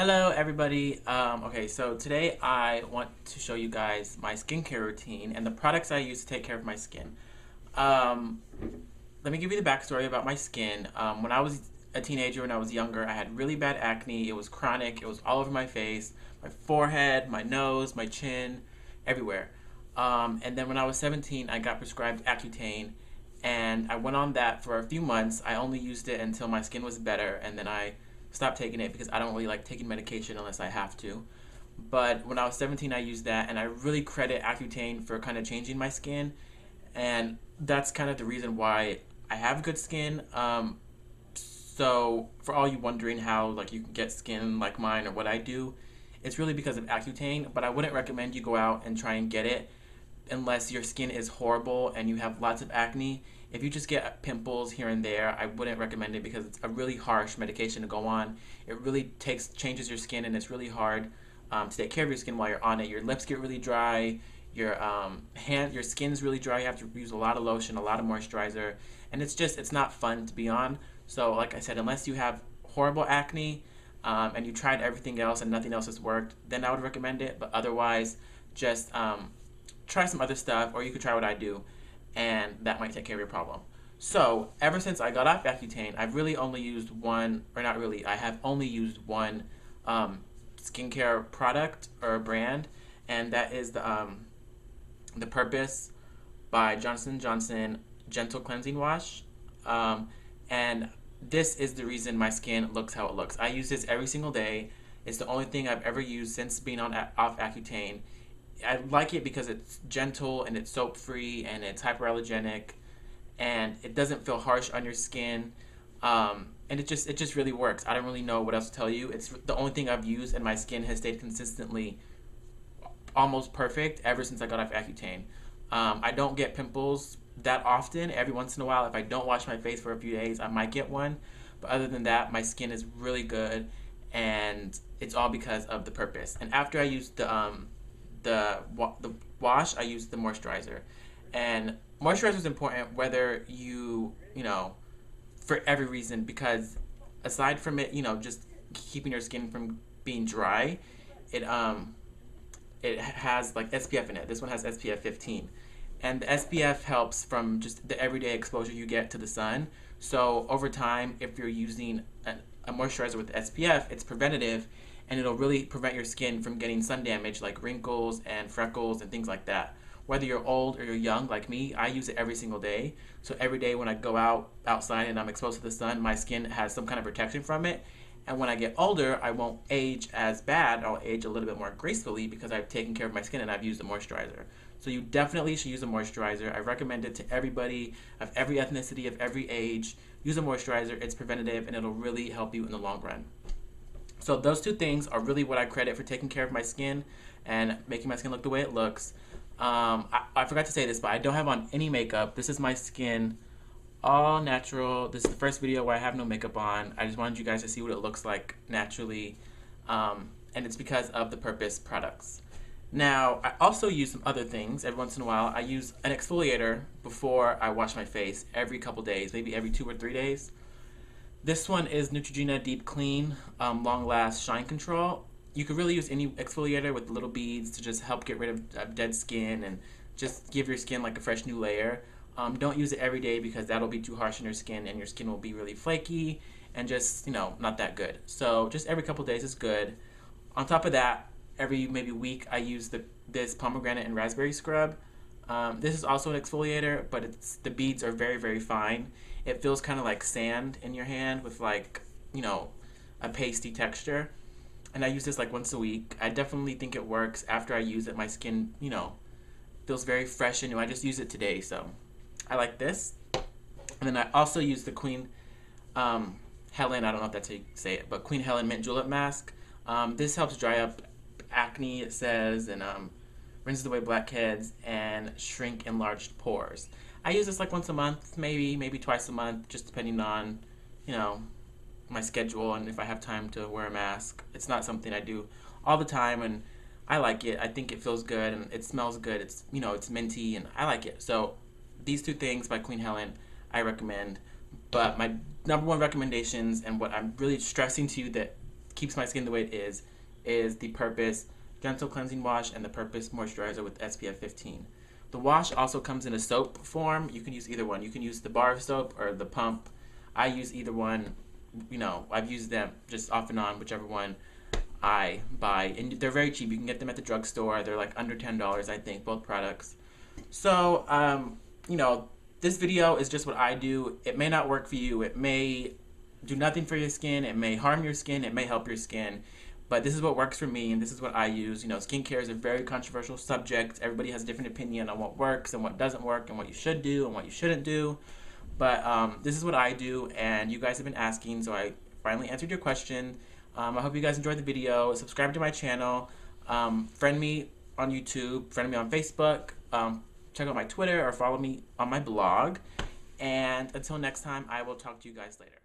Hello everybody. Okay, so today I want to show you guys my skincare routine and the products I use to take care of my skin. Um, Let me give you the backstory about my skin. When I was a teenager, when I was younger, I had really bad acne. It was chronic. It was all over my face, my forehead, my nose, my chin, everywhere. And then when I was 17, I got prescribed Accutane, and I went on that for a few months. I only used it until my skin was better, and then I stopped taking it because I don't really like taking medication unless I have to. But when I was 17, I used that, and I really credit Accutane for kind of changing my skin, and that's kind of the reason why I have good skin. So for all you wondering how like you can get skin like mine or what I do, it's really because of Accutane. But I wouldn't recommend you go out and try and get it unless your skin is horrible and you have lots of acne. If you just get pimples here and there, I wouldn't recommend it because it's a really harsh medication to go on. It really changes your skin, and it's really hard to take care of your skin while you're on it. Your lips get really dry. Your skin's really dry. You have to use a lot of lotion, a lot of moisturizer, and it's not fun to be on. So like I said, unless you have horrible acne and you tried everything else and nothing else has worked, then I would recommend it. But otherwise, just try some other stuff, or you could try what I do, and that might take care of your problem. So ever since I got off Accutane, I've really only used one, or not really, I have only used one skincare product or brand, and that is the Purpose by Johnson & Johnson Gentle Cleansing Wash. And this is the reason my skin looks how it looks. I use this every single day. It's the only thing I've ever used since being off Accutane. I like it because it's gentle and it's soap free and it's hyperallergenic, and it doesn't feel harsh on your skin. And it just really works. I don't really know what else to tell you. It's the only thing I've used, and my skin has stayed consistently almost perfect ever since I got off Accutane. I don't get pimples that often. Every once in a while, if I don't wash my face for a few days, I might get one. But other than that, my skin is really good, and it's all because of the Purpose. And after I used the wash, I use the moisturizer. And moisturizer is important whether for every reason, because aside from it, just keeping your skin from being dry, it it has like SPF in it. This one has SPF 15. And the SPF helps from just the everyday exposure you get to the sun. So over time, if you're using a moisturizer with SPF, it's preventative, and it'll really prevent your skin from getting sun damage like wrinkles and freckles and things like that. Whether you're old or you're young like me, I use it every single day. So every day when I go outside and I'm exposed to the sun, my skin has some kind of protection from it. And when I get older, I won't age as bad. I'll age a little bit more gracefully because I've taken care of my skin and I've used a moisturizer. So you definitely should use a moisturizer. I recommend it to everybody of every ethnicity, of every age. Use a moisturizer. It's preventative, and it'll really help you in the long run. So those two things are really what I credit for taking care of my skin and making my skin look the way it looks. I forgot to say this, but I don't have on any makeup. This is my skin, all natural. This is the first video where I have no makeup on. I just wanted you guys to see what it looks like naturally, and it's because of the Purpose products. Now, I also use some other things every once in a while. I use an exfoliator before I wash my face every couple days, maybe every 2 or 3 days. This one is Neutrogena Deep Clean Long Last Shine Control. You could really use any exfoliator with little beads to just help get rid of dead skin and just give your skin like a fresh new layer. Don't use it every day because that'll be too harsh on your skin, and your skin will be really flaky and just, not that good. So just every couple days is good. On top of that, every maybe week I use this pomegranate and raspberry scrub. This is also an exfoliator, but the beads are very, very fine. It feels kind of like sand in your hand with like, a pasty texture. And I use this like once a week. I definitely think it works. After I use it, my skin, feels very fresh and new. I just used it today, so I like this. And then I also use the Queen Helen, I don't know if that's how you say it, but Queen Helen Mint Julep Mask. This helps dry up acne, it says, and rinses away blackheads and shrink enlarged pores. I use this like once a month, maybe twice a month, just depending on, my schedule and if I have time to wear a mask. It's not something I do all the time, and I like it. I think it feels good and it smells good. It's, it's minty, and I like it. So these two things by Queen Helen, I recommend. But my number one recommendations, and what I'm really stressing to you that keeps my skin the way it is the Purpose Gentle Cleansing Wash and the Purpose Moisturizer with SPF 15. The wash also comes in a soap form. You can use either one. You can use the bar of soap or the pump. I use either one. You know, I've used them just off and on, whichever one I buy. And they're very cheap. You can get them at the drugstore. They're like under $10, I think, both products. So, you know, this video is just what I do. It may not work for you. It may do nothing for your skin. It may harm your skin. It may help your skin. But this is what works for me, and this is what I use. You know, skincare is a very controversial subject. Everybody has a different opinion on what works and what doesn't work and what you should do and what you shouldn't do. But this is what I do, and you guys have been asking, so I finally answered your question. I hope you guys enjoyed the video. Subscribe to my channel. Friend me on YouTube. Friend me on Facebook. Check out my Twitter or follow me on my blog. And until next time, I will talk to you guys later.